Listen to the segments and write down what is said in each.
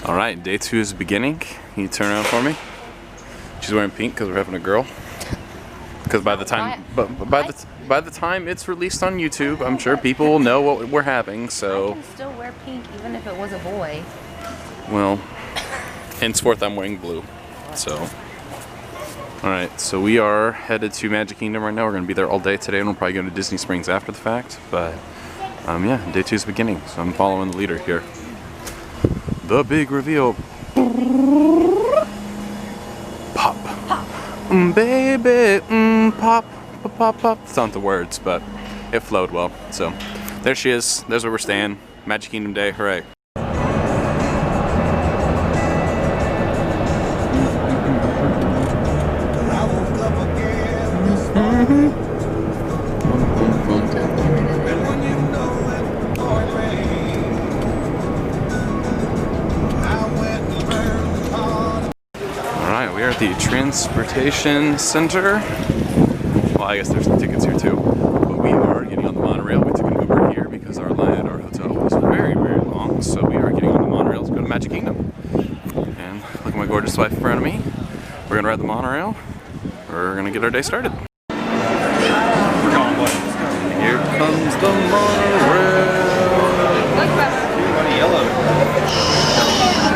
All right, day 2 is beginning. Can you turn around for me? She's wearing pink because we're having a girl. Because by the time, by the time it's released on YouTube, I'm sure people will know what we're having. So. I can still wear pink even if it was a boy. Well, henceforth I'm wearing blue. So. All right, so we are headed to Magic Kingdom right now. We're gonna be there all day today, and we'll probably go to Disney Springs after the fact. But yeah, day 2 is beginning, so I'm following the leader here. The big reveal. Pop. Baby, pop, pop, pop, pop. It's not the words, but it flowed well. So there she is. There's where we're staying. Magic Kingdom Day, hooray. We are at the transportation center. Well, I guess there's some tickets here too. But we are getting on the monorail. We took an Uber here because our line at our hotel was very, very long. So we are getting on the monorail to go to Magic Kingdom. And look at my gorgeous wife in front of me. We're gonna ride the monorail. We're gonna get our day started. Here comes the monorail.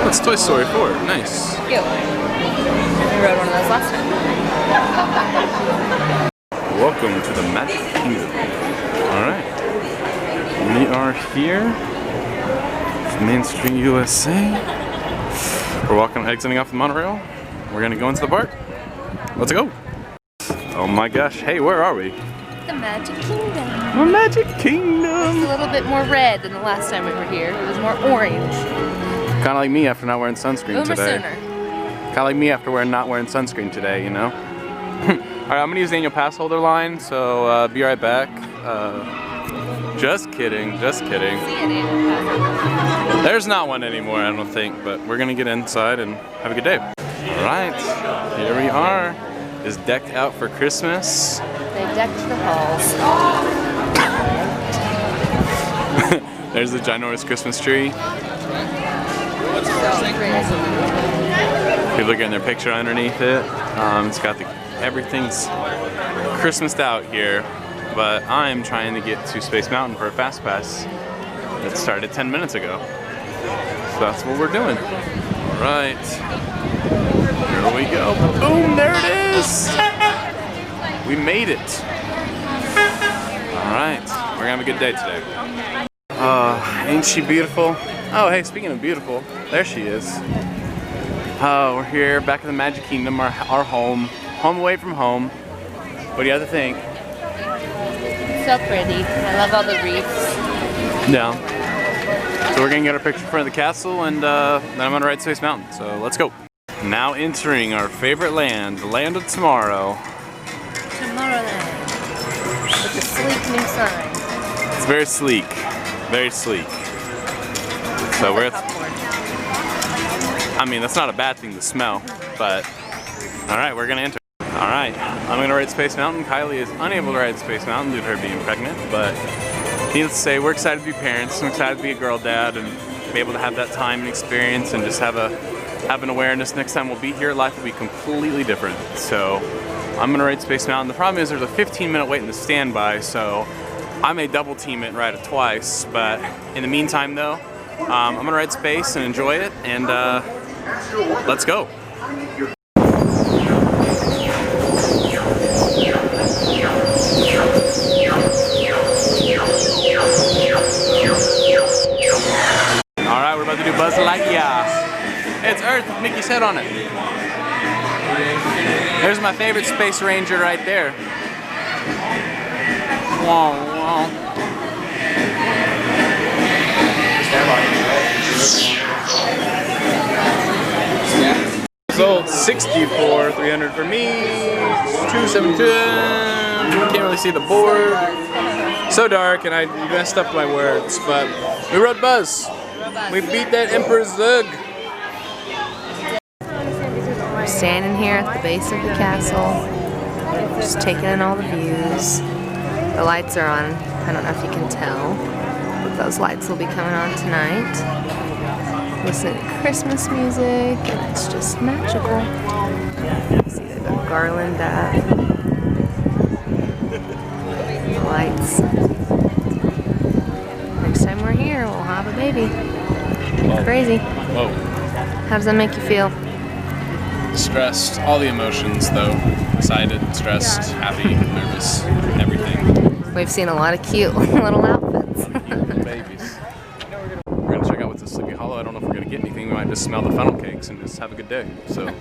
That's Toy Story 4. Nice. Cute. We rode one of those last time. Welcome to the Magic Kingdom. Alright. We are here. Main Street, USA. We're exiting off the monorail. We're gonna go into the park. Let's go. Oh my gosh. Hey, where are we? The Magic Kingdom. The Magic Kingdom. It's a little bit more red than the last time we were here. It was more orange. Kind of like me after not wearing sunscreen today. Sooner. Kind of like me after not wearing sunscreen today, you know? Alright, I'm gonna use the annual pass holder line, so be right back. Just kidding, just kidding. There's not one anymore, I don't think, but we're gonna get inside and have a good day. Alright, here we are. It's decked out for Christmas. They decked the halls. There's the ginormous Christmas tree. People are getting their picture underneath it. It's got everything's Christmased out here, but I'm trying to get to Space Mountain for a fast pass that started 10 minutes ago. So that's what we're doing. All right, here we go. Boom, there it is. We made it. All right, we're gonna have a good day today. Ain't she beautiful? Oh, hey, speaking of beautiful, there she is. Oh, we're here, back in the Magic Kingdom, our home. Home away from home. What do you have to think? It's so pretty. I love all the wreaths. Yeah. So we're gonna get our picture in front of the castle, and then I'm gonna ride Space Mountain, so let's go. Now entering our favorite land, the land of tomorrow. Tomorrowland. With a sleek new sign. It's very sleek. Very sleek. So we're I mean, that's not a bad thing to smell, but alright, we're gonna enter. Alright, I'm gonna ride Space Mountain. Kylie is unable to ride Space Mountain due to her being pregnant, but needless to say, we're excited to be parents. I'm excited to be a girl dad and be able to have that time and experience and just have an awareness. Next time we'll be here, life will be completely different. So I'm gonna ride Space Mountain. The problem is there's a 15-minute wait in the standby, so I may double team it and ride it twice, but in the meantime though, I'm gonna ride Space and enjoy it, and let's go. Alright, we're about to do Buzz Lightyear. It's Earth with Mickey's head on it. There's my favorite Space Ranger right there. Wow, wow. Result 64, 300 for me, 272. Can't really see the board. So dark, and I messed up my words, but we rode Buzz. We beat that Emperor Zug. We're standing here at the base of the castle, just taking in all the views. The lights are on. I don't know if you can tell, but those lights will be coming on tonight. Listening to Christmas music, and it's just magical. See, they've got a garland up. The lights. Next time we're here, we'll have a baby. Crazy. Whoa. How does that make you feel? Stressed. All the emotions, though. Excited, stressed, happy, nervous, everything. We've seen a lot of cute little outfits. Babies. We're gonna check out what's at Sleepy Hollow. I don't know if we're gonna get anything. We might just smell the funnel cakes and just have a good day. So, got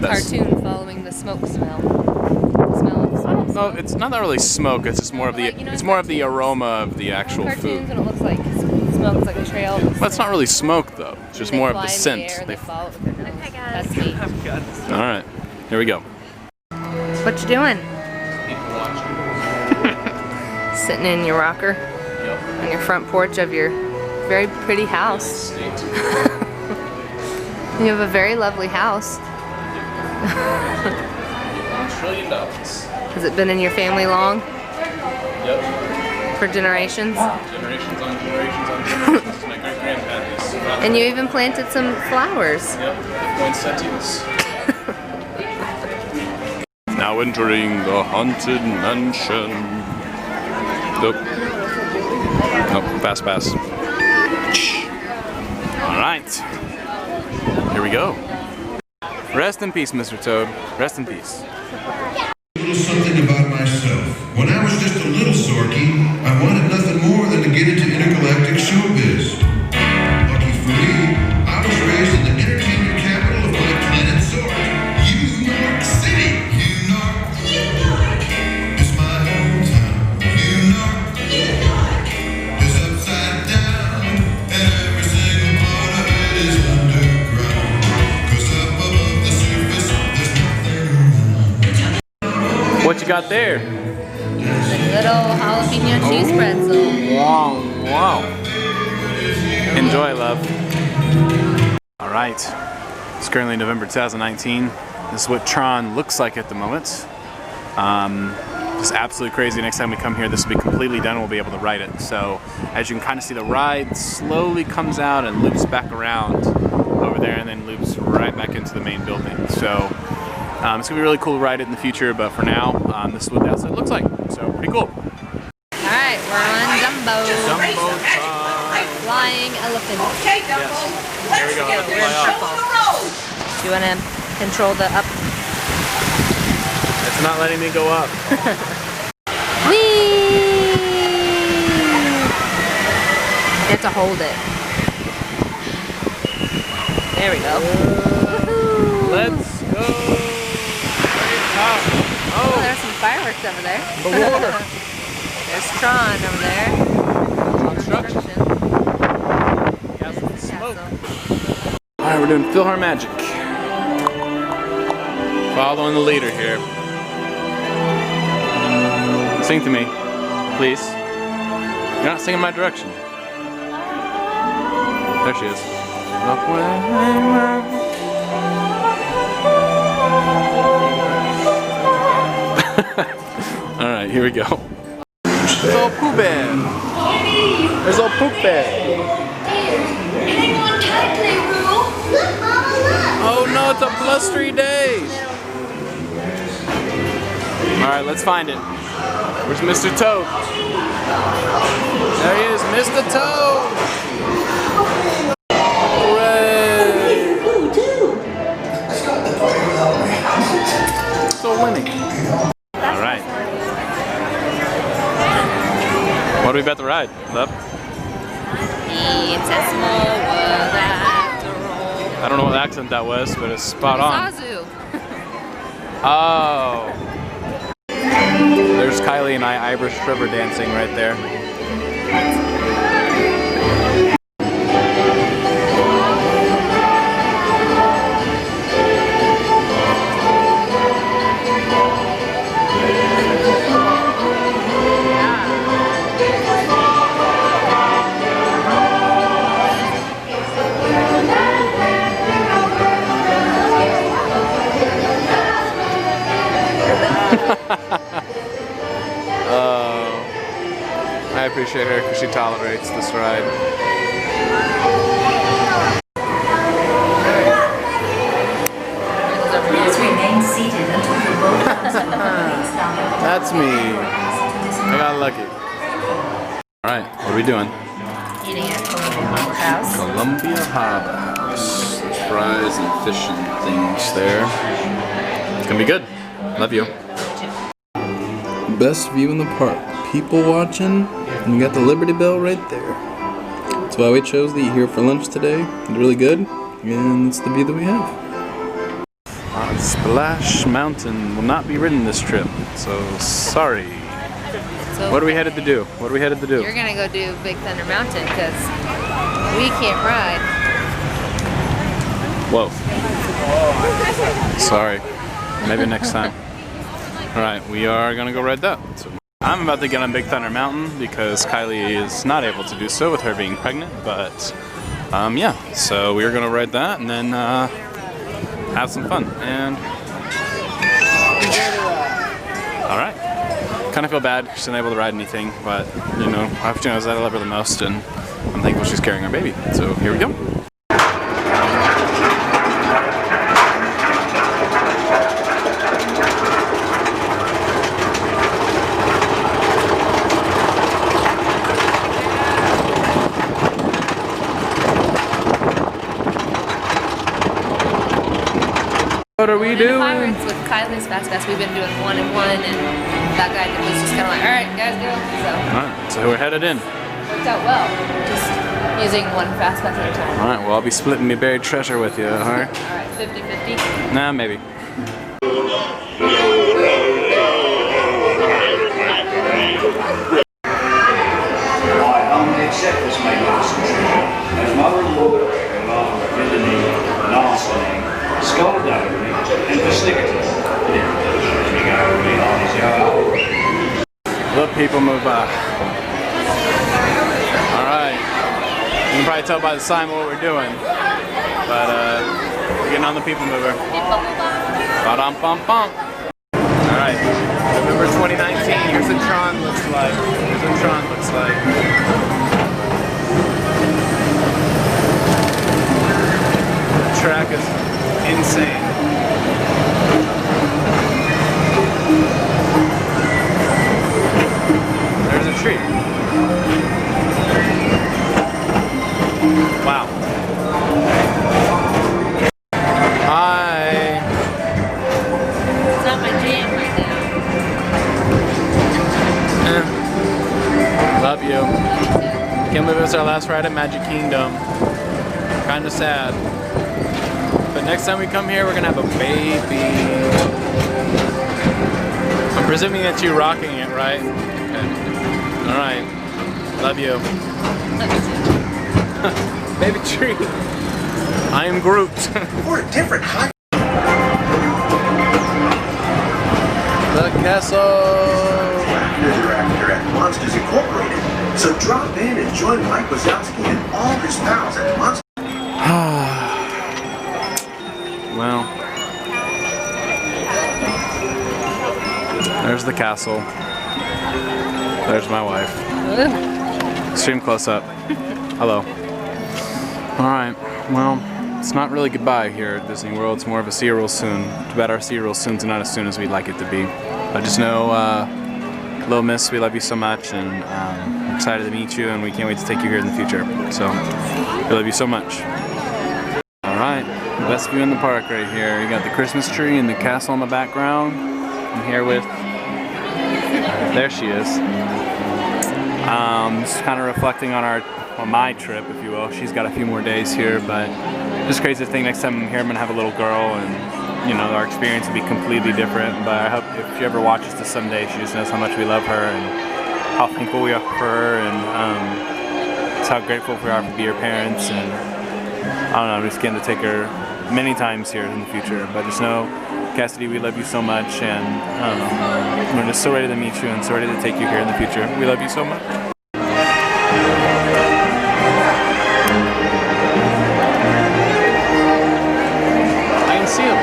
that Cartoon following the smoke smell. The smell of smoke. No, it's not really smoke. It's just more of the. Like, you know, it's more of the aroma of the actual cartoons food. and it looks like smoke. It's like a trail. Well, it's not really smoke though. It's just more of the scent. They fall with their nose. That's me. All right, here we go. What you doing? Sitting in your rocker on your front porch of your very pretty house. You have a very lovely house. $1 trillion. Has it been in your family long? Yep. For generations? Generations on generations on generations. This is my great grandparents. And you even planted some flowers. Yep. Poinsettias. Now entering the haunted mansion. Nope. Nope. Fast pass. All right. Here we go. Rest in peace, Mr. Toad. Rest in peace. A little something about myself. When I was just a little sorky, I wanted nothing more than to get into intergalactic showbiz. Lucky for me, I was raised in the entertainment capital of my planet Zork, New York City. New York is my hometown. New York is upside down, and every single part of it is underground. 'Cause up above the surface, there's nothing around. What you got there? Little jalapeno cheese pretzel. Wow, wow. Enjoy, love. All right. It's currently November 2019. This is what Tron looks like at the moment. Just absolutely crazy. Next time we come here, this will be completely done. We'll be able to ride it. So, as you can kind of see, the ride slowly comes out and loops back around over there, and then loops right back into the main building. So, it's gonna be really cool to ride it in the future. But for now, this is what the outside looks like. So, pretty cool. Alright, we're on Dumbo. Jumbotron. Flying elephant. Yes. There we go. Let's fly off. Do you want to control the up? It's not letting me go up. Whee! You have to hold it. There we go. Let's go. Very top. Oh, there's some fireworks over there. The water. There's Tron over there. Construction. Smoke. Alright, we're doing Feel Her Magic. Following the leader here. Sing to me, please. You're not singing my direction. There she is. Alright, here we go. There's old Pooh Bear. There's old Pooh Bear. Hang on tightly, Roo. Look, Mama, look. Oh no, it's a blustery day. Alright, let's find it. Where's Mr. Toad? There he is, Mr. Toad! Hooray! So winning. Alright. What are we about to ride, love? It's a small world after all. I don't know what accent that was, but it's spot on. Zazu. Oh. There's Kylie and I Irish river dancing right there. I appreciate her because she tolerates this ride. Please remain seated until the boat comes to the police stop. That's me. I got lucky. Alright, what are we doing? Eating at Columbia Harbor House. Columbia Harbor House. There's fries and fish and things there. It's gonna be good. Love you. Best view in the park. People watching, and you got the Liberty Bell right there. That's why we chose to eat here for lunch today. It's really good, and it's the view that we have. Splash Mountain will not be ridden this trip, so sorry. So What are we headed to do? What are we headed to do? you're gonna go do Big Thunder Mountain because we can't ride. Whoa. Sorry. Maybe next time. Alright, we are gonna go ride that. So I'm about to get on Big Thunder Mountain because Kylie is not able to do so with her being pregnant, but yeah, so we are gonna ride that and then have some fun. And alright. Kind of feel bad she's not able to ride anything, but you know, she knows that I love her the most and I'm thankful she's carrying our baby. So here we go. What are we doing? Pirates with Kylie's Fast Pass. We've been doing 1 and 1, and that guy was just kind of like, all right, guys, go. Alright, so we're headed in. Worked out well. Just using 1 Fast Pass at a time. Alright, well I'll be splitting my buried treasure with you, alright? All right, 50-50. Nah, maybe. I humbly accept this magnificent treasure as mother and mother along with the name, non-slang, skullduggery, and persnickety. The people move by. Alright. You can probably tell by the sign what we're doing. But we're getting on the people mover. Ba-dum-bum-bum. Alright. November 2019. Here's what Tron looks like. Here's what Tron looks like. The track is insane. There's a tree. Wow. Hi. It's not my jam right now. Love you. Can't believe it's our last ride at Magic Kingdom. Kinda sad. But next time we come here, we're gonna have a baby. I'm presuming that you're rocking it, right? Okay. Alright. Love you. Baby tree. I am Groot. We're a different height. The castle. Here at Monsters Incorporated. So drop in and join Mike Wazowski and all his pals at Monsters. Well, there's the castle. There's my wife. Extreme close up. Hello. Alright, well, it's not really goodbye here at Disney World. It's more of a see you real soon. Too bad our see you real soon's not as soon as we'd like it to be. I just know, Little Miss, we love you so much, and we're excited to meet you, and we can't wait to take you here in the future. So, we love you so much. Alright, best view in the park right here. You got the Christmas tree and the castle in the background. I'm here with, there she is. Just kind of reflecting on my trip, if you will. She's got a few more days here, but just crazy to think next time I'm here I'm gonna have a little girl, and you know, our experience will be completely different. But I hope if she ever watches this someday, she just knows how much we love her and how thankful we are for her, and just how grateful we are to be her parents. And I don't know, I'm just getting to take her many times here in the future. But just know, Cassidy, we love you so much, and I don't know, we're just so ready to meet you and so ready to take you here in the future. We love you so much. I can see him.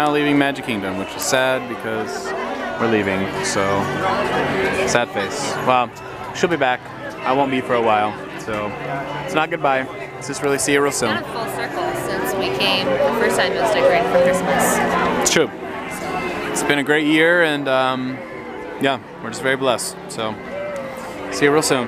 now leaving Magic Kingdom, which is sad because we're leaving. So, sad face. Well, she'll be back. I won't be for a while. So, it's not goodbye. It's just really see you real soon. Kind of full circle since we came the first time it was decorated for Christmas. It's true. It's been a great year, and yeah, we're just very blessed. So, see you real soon.